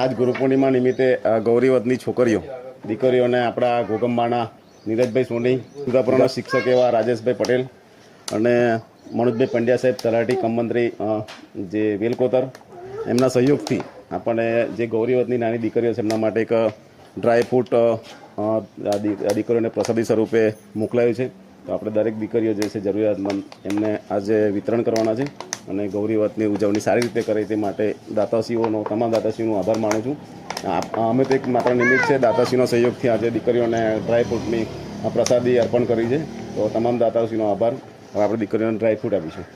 આજ ગુરુ પૂર્ણિમા નિમિત્તે ગૌરીવતની દીકરીઓને આપણા ઘોગંબાના નીરજભાઈ સોની, સુધાપુરાના શિક્ષક એવા રાજેશભાઈ પટેલ અને મનોજભાઈ પંડ્યા સાહેબ તલાટી કમ મંત્રી જે વેલકોતર, એમના સહયોગથી આપણે જે ગૌરીવતની નાની દીકરીઓ છે એમના માટે એક ડ્રાયફ્રૂટ દીકરીઓને પ્રસાદી સ્વરૂપે મોકલાયું છે. તો આપણે દરેક દીકરીઓ જે છે જરૂરિયાતમંદ એમને આજે વિતરણ કરવાના છે અને ગૌરીવતની ઉજવણી સારી રીતે કરે તે માટે તમામ દાતાશ્રીઓનો આભાર માનું છું. અમે તો એક માત્ર નિમિત્ત છે, દાતાશ્રીનો સહયોગથી આજે દીકરીઓને ડ્રાયફ્રૂટની પ્રસાદી અર્પણ કરી છે. તો તમામ દાતાશ્રીનો આભાર. હવે આપણે દીકરીઓને ડ્રાયફ્રૂટ આપીશું.